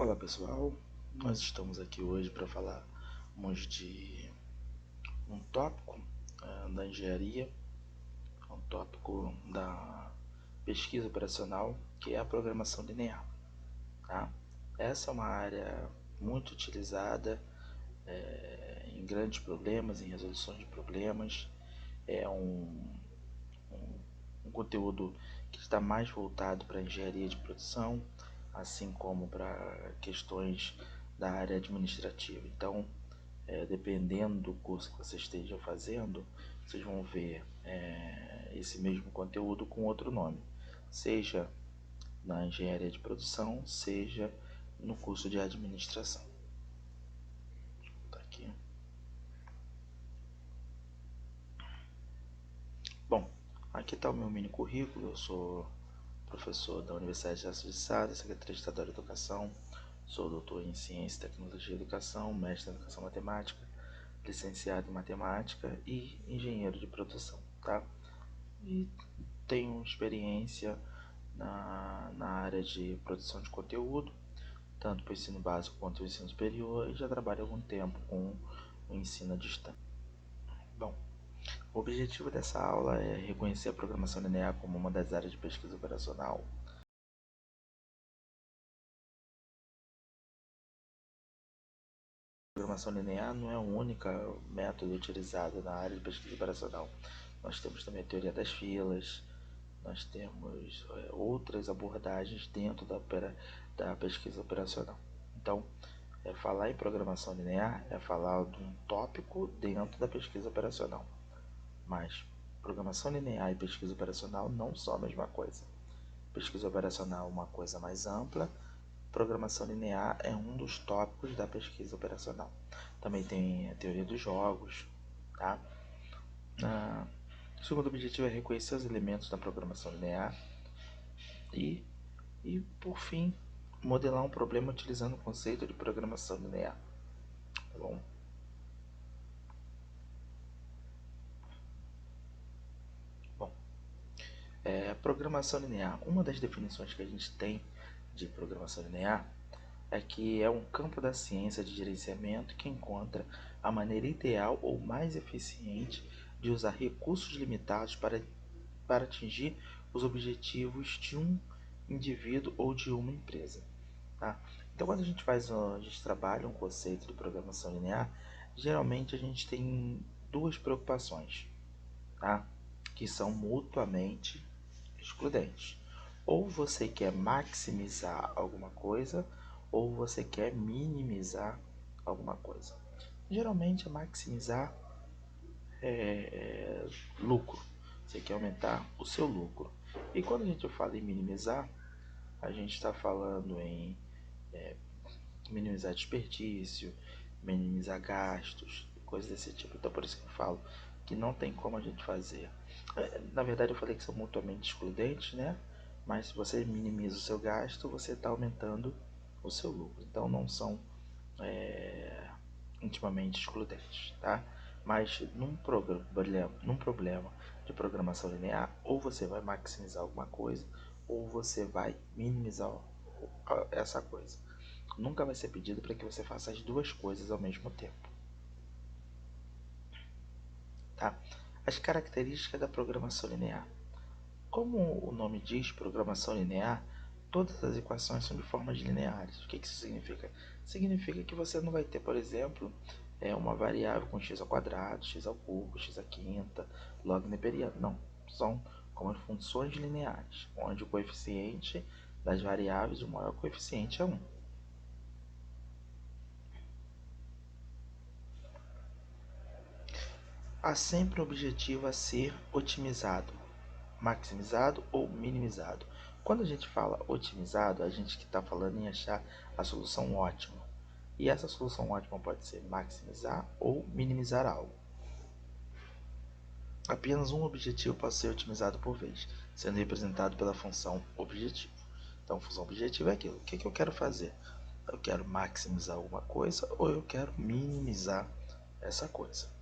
Olá pessoal, nós estamos aqui hoje para falarmos de um tópico da engenharia, um tópico da pesquisa operacional, que é a programação linear. Tá? Essa é uma área muito utilizada em grandes problemas, em resoluções de problemas. É um conteúdo que está mais voltado para a engenharia de produção, assim como para questões da área administrativa. Então, dependendo do curso que você esteja fazendo, vocês vão ver esse mesmo conteúdo com outro nome, seja na engenharia de produção, seja no curso de administração. Tá aqui. Bom, aqui está o meu mini currículo. Eu sou professor da Universidade de Aço de Sá, Secretaria Estadual de Educação, sou doutor em Ciência, Tecnologia e Educação, mestre em Educação Matemática, licenciado em Matemática e engenheiro de produção, tá? E tenho experiência na área de produção de conteúdo, tanto para o ensino básico quanto o ensino superior, e já trabalho há algum tempo com o ensino à distância. Bom, o objetivo dessa aula é reconhecer a programação linear como uma das áreas de pesquisa operacional. A programação linear não é o único método utilizado na área de pesquisa operacional. Nós temos também a teoria das filas, nós temos outras abordagens dentro da pesquisa operacional. Então, falar em programação linear é falar de um tópico dentro da pesquisa operacional. Mas programação linear e pesquisa operacional não são a mesma coisa. Pesquisa operacional é uma coisa mais ampla, programação linear é um dos tópicos da pesquisa operacional. Também tem a teoria dos jogos, tá? O segundo objetivo é reconhecer os elementos da programação linear e por fim, modelar um problema utilizando o conceito de programação linear. Tá bom? Programação linear. Uma das definições que a gente tem de programação linear é que é um campo da ciência de gerenciamento que encontra a maneira ideal ou mais eficiente de usar recursos limitados para atingir os objetivos de um indivíduo ou de uma empresa. Tá? Então, quando a gente trabalha um conceito de programação linear, geralmente a gente tem duas preocupações, tá? Que são mutuamente excludentes. Ou você quer maximizar alguma coisa, ou você quer minimizar alguma coisa. Geralmente, maximizar lucro. Você quer aumentar o seu lucro. E quando a gente fala em minimizar, a gente está falando em minimizar desperdício, minimizar gastos, coisas desse tipo. Então, por isso que eu falo que não tem como a gente fazer. Na verdade, eu falei que são mutuamente excludentes, né? Mas se você minimiza o seu gasto, você está aumentando o seu lucro. Então, não são intimamente excludentes, tá? Mas num problema de programação linear, ou você vai maximizar alguma coisa, ou você vai minimizar essa coisa. Nunca vai ser pedido para que você faça as duas coisas ao mesmo tempo. Tá? As características da programação linear. Como o nome diz, programação linear, todas as equações são de formas lineares. O que isso significa? Significa que você não vai ter, por exemplo, uma variável com x ao quadrado, x ao cubo, x à quinta, log neperiano. Não, são como funções lineares, onde o coeficiente das variáveis, o maior coeficiente é 1. Há sempre um objetivo a ser otimizado, maximizado ou minimizado. Quando a gente fala otimizado, a gente está falando em achar a solução ótima. E essa solução ótima pode ser maximizar ou minimizar algo. Apenas um objetivo pode ser otimizado por vez, sendo representado pela função objetivo. Então, a função objetivo é aquilo. O que eu quero fazer? Eu quero maximizar alguma coisa ou eu quero minimizar essa coisa.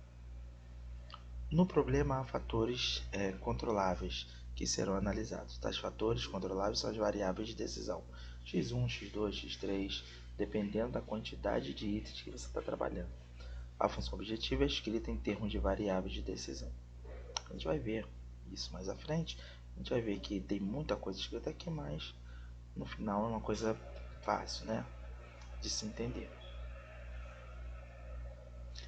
No problema, há fatores controláveis que serão analisados. Tais fatores controláveis são as variáveis de decisão. x1, x2, x3, dependendo da quantidade de itens que você está trabalhando. A função objetiva é escrita em termos de variáveis de decisão. A gente vai ver isso mais à frente. A gente vai ver que tem muita coisa escrita aqui, mas no final é uma coisa fácil, né, de se entender.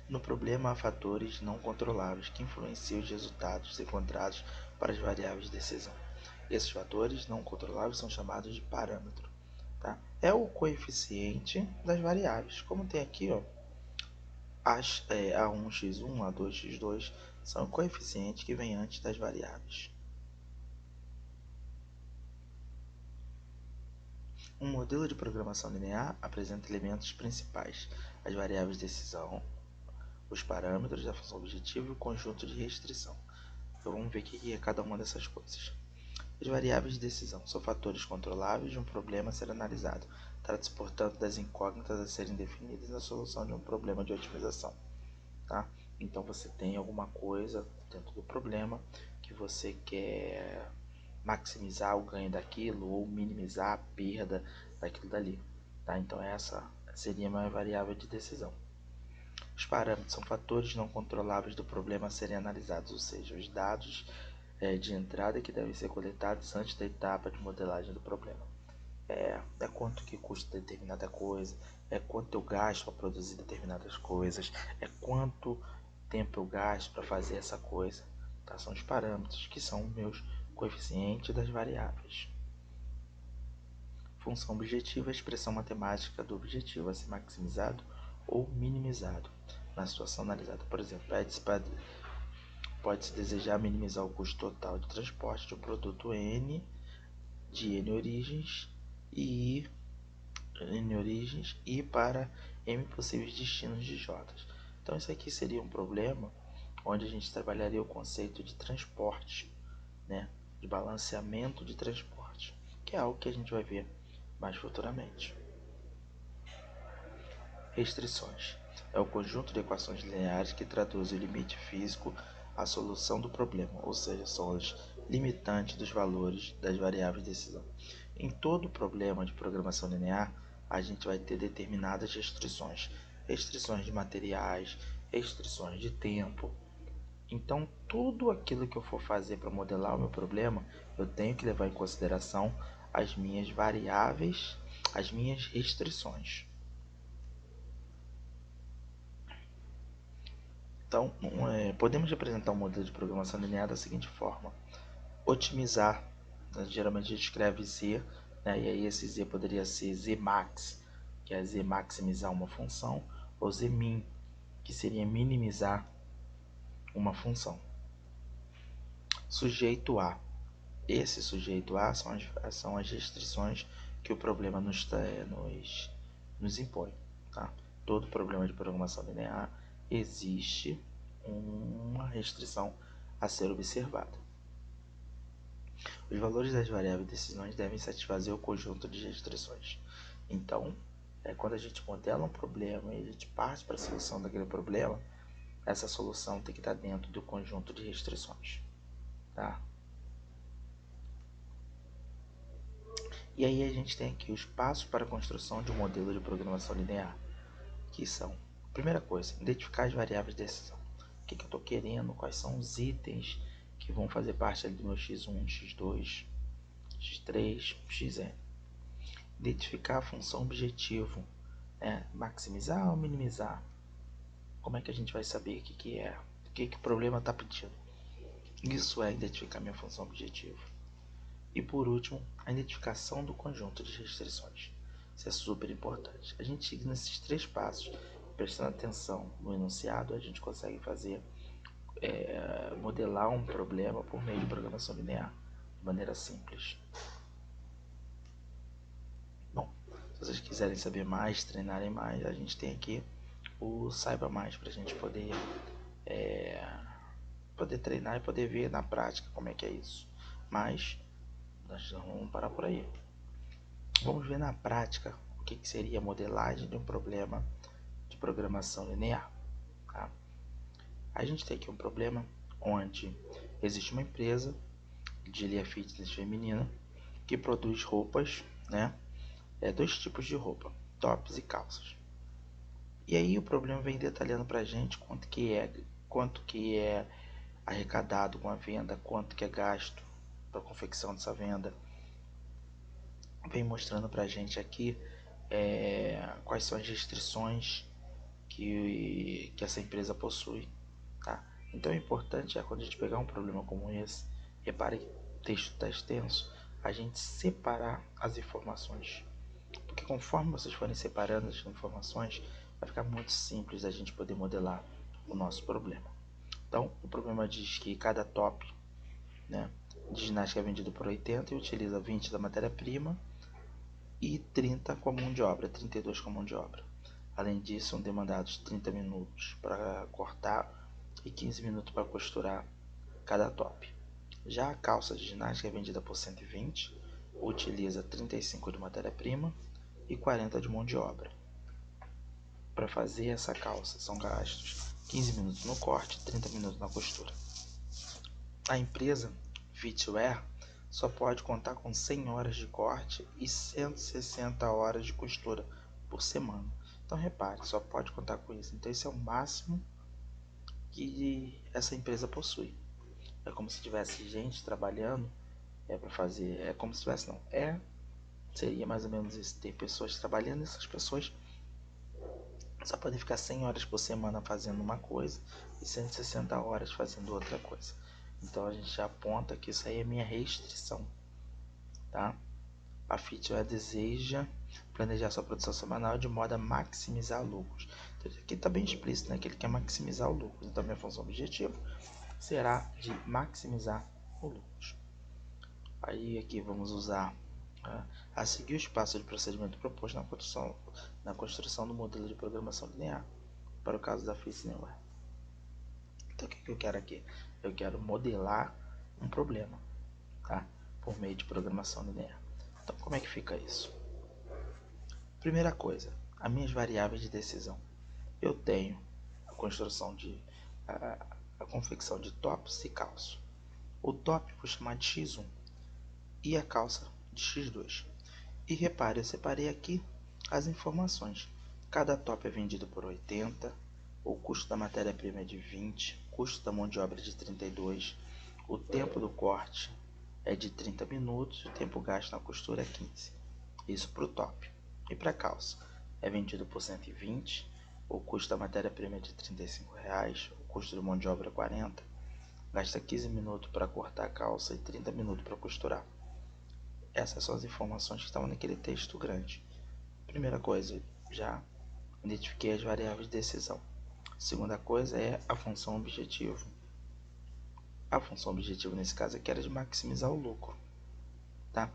No problema, há fatores não controláveis que influenciam os resultados encontrados para as variáveis de decisão. Esses fatores não controláveis são chamados de parâmetro. Tá? É o coeficiente das variáveis. Como tem aqui, ó, A1, x1, A2, x2 são o coeficiente que vem antes das variáveis. Um modelo de programação linear apresenta elementos principais: as variáveis de decisão, os parâmetros da função objetiva e o conjunto de restrição. Então vamos ver o que é cada uma dessas coisas. As variáveis de decisão são fatores controláveis de um problema a ser analisado. Trata-se, portanto, das incógnitas a serem definidas na solução de um problema de otimização. Tá? Então você tem alguma coisa dentro do problema que você quer maximizar o ganho daquilo ou minimizar a perda daquilo dali. Tá? Então essa seria uma variável de decisão. Os parâmetros são fatores não controláveis do problema a serem analisados, ou seja, os dados de entrada que devem ser coletados antes da etapa de modelagem do problema. É quanto que custa determinada coisa, é quanto eu gasto para produzir determinadas coisas, é quanto tempo eu gasto para fazer essa coisa. Tá? São os parâmetros que são meus coeficientes das variáveis. Função objetiva é a expressão matemática do objetivo a ser maximizado ou minimizado na situação analisada. Por exemplo, pode-se desejar minimizar o custo total de transporte de um produto N de N origens e para M possíveis destinos de J. Então isso aqui seria um problema onde a gente trabalharia o conceito de transporte, né? De balanceamento de transporte, que é algo que a gente vai ver mais futuramente. Restrições é o conjunto de equações lineares que traduz o limite físico à solução do problema, ou seja, são os limitantes dos valores das variáveis de decisão. Em todo problema de programação linear, a gente vai ter determinadas restrições, restrições de materiais, restrições de tempo. Então, tudo aquilo que eu for fazer para modelar o meu problema, eu tenho que levar em consideração as minhas variáveis, as minhas restrições. Então, podemos representar um modelo de programação linear da seguinte forma: otimizar, geralmente a gente escreve Z, né, e aí esse Z poderia ser Zmax, que é Z maximizar uma função, ou Zmin, que seria minimizar uma função. Sujeito A. Esse sujeito A são as restrições que o problema nos impõe. Tá? Todo problema de programação linear existe uma restrição a ser observada. Os valores das variáveis de decisões devem satisfazer o conjunto de restrições. Então, quando a gente modela um problema e a gente parte para a solução daquele problema, essa solução tem que estar dentro do conjunto de restrições. Tá? E aí a gente tem aqui os passos para a construção de um modelo de programação linear, que são: primeira coisa, identificar as variáveis de decisão. O que eu estou querendo, quais são os itens que vão fazer parte do meu x1, x2, x3, xn. Identificar a função objetivo, maximizar ou minimizar. Como é que a gente vai saber o que o problema está pedindo? Isso é identificar minha função objetivo. E por último, a identificação do conjunto de restrições. Isso é super importante. A gente seguindo esses 3 passos, prestando atenção no enunciado, a gente consegue fazer modelar um problema por meio de programação linear de maneira simples. Bom, se vocês quiserem saber mais, treinarem mais, a gente tem aqui o Saiba Mais para a gente poder treinar e poder ver na prática como é que é isso. Mas nós não vamos parar por aí. Vamos ver na prática o que seria a modelagem de um problema de programação linear. Tá? A gente tem aqui um problema onde existe uma empresa de linha fitness feminina que produz roupas, né, dois tipos de roupa, tops e calças. E aí o problema vem detalhando para a gente quanto que é arrecadado com a venda, quanto que é gasto para a confecção dessa venda. Vem mostrando para a gente aqui quais são as restrições que essa empresa possui, tá? Então é importante quando a gente pegar um problema como esse, repare que o texto está extenso, a gente separar as informações, porque conforme vocês forem separando as informações, vai ficar muito simples a gente poder modelar o nosso problema. Então, o problema diz que cada top, né, de ginástica é vendido por 80 e utiliza 20 da matéria-prima e 30 com a mão de obra, 32 com a mão de obra. Além disso, são demandados 30 minutos para cortar e 15 minutos para costurar cada top. Já a calça de ginástica é vendida por 120, utiliza 35 de matéria-prima e 40 de mão de obra. Para fazer essa calça são gastos 15 minutos no corte e 30 minutos na costura. A empresa Fitwear só pode contar com 100 horas de corte e 160 horas de costura por semana. Então repare, só pode contar com isso. Então esse é o máximo que essa empresa possui. É como se tivesse gente trabalhando para fazer, é como se tivesse não, seria mais ou menos isso, ter pessoas trabalhando, essas pessoas só podem ficar 100 horas por semana fazendo uma coisa e 160 horas fazendo outra coisa. Então a gente já aponta que isso aí é minha restrição, tá? A Fitwear deseja planejar sua produção semanal de modo a maximizar lucros. Então, aqui está bem explícito, né, que ele quer maximizar o lucro. Então minha função objetivo será de maximizar o lucro. Aí aqui vamos usar a seguir os passos de procedimento proposto na construção do modelo de programação linear para o caso da Fitwear. Então o que eu quero aqui? Eu quero modelar um problema, tá? Por meio de programação linear. Então como é que fica isso? Primeira coisa, as minhas variáveis de decisão. Eu tenho a construção a confecção de tops e calças. O top vou chamar de X1 e a calça de X2. E repare, eu separei aqui as informações. Cada top é vendido por 80, o custo da matéria-prima é de 20, o custo da mão de obra é de 32, o tempo do corte é de 30 minutos, o tempo gasto na costura é 15. Isso para o top. E para a calça, é vendido por 120, o custo da matéria-prima é de R$35, o custo de mão de obra é 40, gasta 15 minutos para cortar a calça e 30 minutos para costurar. Essas são as informações que estavam naquele texto grande. Primeira coisa, já identifiquei as variáveis de decisão. Segunda coisa é a função objetivo. A função objetivo nesse caso aqui era de maximizar o lucro, tá?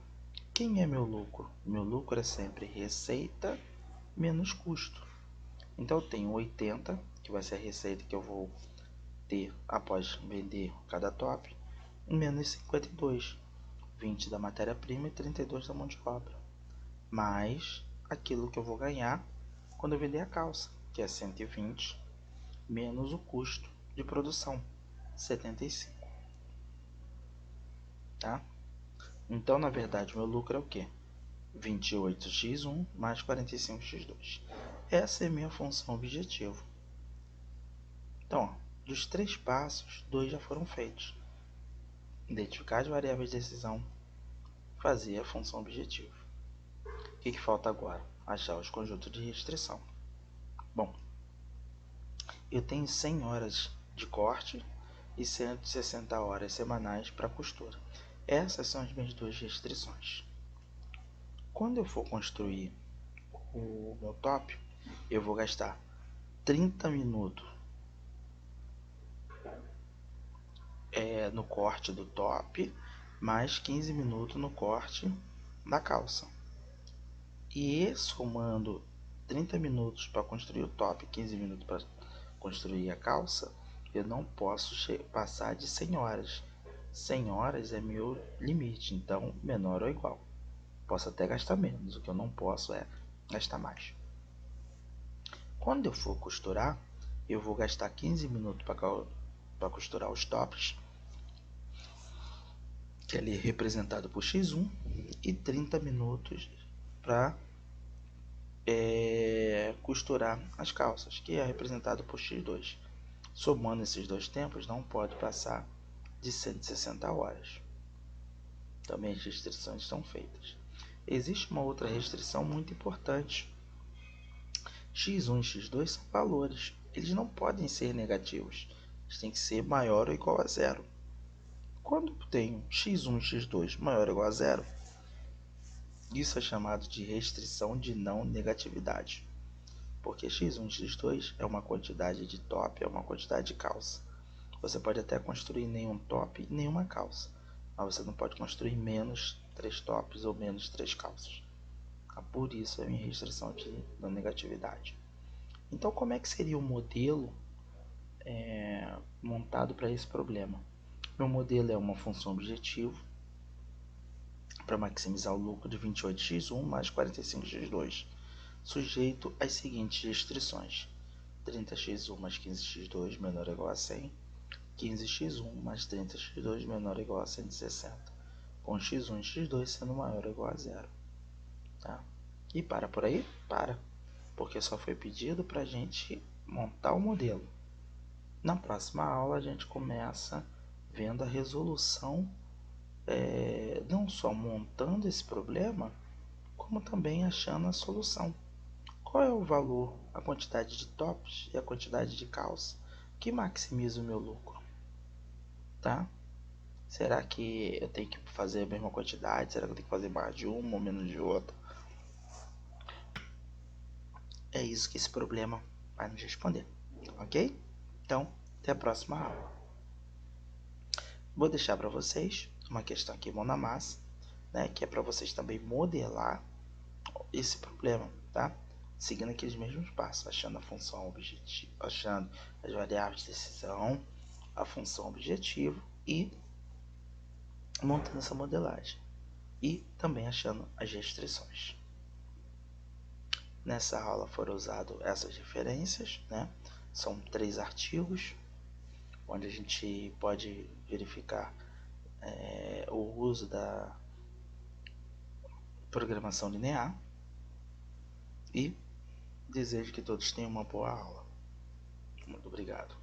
Quem é meu lucro? Meu lucro é sempre receita menos custo. Então eu tenho 80, que vai ser a receita que eu vou ter após vender cada top, menos 52, 20 da matéria-prima e 32 da mão de obra, mais aquilo que eu vou ganhar quando eu vender a calça, que é 120, menos o custo de produção, 75, tá? Então, na verdade, meu lucro é o quê? 28x1 mais 45x2. Essa é a minha função objetivo. Então, ó, dos 3 passos, 2 já foram feitos. Identificar as variáveis de decisão, fazer a função objetivo. O que falta agora? Achar os conjuntos de restrição. Bom, eu tenho 100 horas de corte e 160 horas semanais para costura. Essas são as minhas duas restrições. Quando eu for construir o meu top, eu vou gastar 30 minutos no corte do top, mais 15 minutos no corte da calça. E somando 30 minutos para construir o top e 15 minutos para construir a calça, eu não posso passar de 100 horas. 100 horas é meu limite, então menor ou igual. Posso até gastar menos, o que eu não posso é gastar mais. Quando eu for costurar, eu vou gastar 15 minutos para costurar os tops, que ali é representado por X1, e 30 minutos para costurar as calças, que é representado por x2. Somando esses dois tempos, não pode passar de 160 horas. Também as restrições estão feitas. Existe uma outra restrição muito importante. x1 e x2 são valores. Eles não podem ser negativos. Eles têm que ser maior ou igual a zero. Quando tenho x1 e x2 maior ou igual a zero, isso é chamado de restrição de não negatividade. Porque x1 e x2 é uma quantidade de top, é uma quantidade de calça. Você pode até construir nenhum top e nenhuma calça, mas você não pode construir menos 3 tops ou menos 3 calças. Por isso é a minha restrição de não negatividade. Então, como é que seria o modelo montado para esse problema? Meu modelo é uma função objetivo para maximizar o lucro de 28x1 mais 45x2, sujeito às seguintes restrições: 30x1 mais 15x2 menor ou igual a 100, 15x1 mais 30x2 menor ou igual a 160, com x1 e x2 sendo maior ou igual a zero. Tá? E para por aí? Para, porque só foi pedido para a gente montar o modelo. Na próxima aula a gente começa vendo a resolução, não só montando esse problema, como também achando a solução. Qual é o valor, a quantidade de tops e a quantidade de calça que maximiza o meu lucro? Tá? Será que eu tenho que fazer a mesma quantidade? Será que eu tenho que fazer mais de uma ou menos de outra? É isso que esse problema vai nos responder, ok? Então, até a próxima aula. Vou deixar para vocês uma questão aqui, mão na massa, né, que é para vocês também modelar esse problema, tá? Seguindo aqueles mesmos passos, achando a função objetivo, achando as variáveis de decisão, a função objetivo e montando essa modelagem. E também achando as restrições. Nessa aula foram usadas essas referências, né? São 3 artigos, onde a gente pode verificar o uso da programação linear, e desejo que todos tenham uma boa aula. Muito obrigado.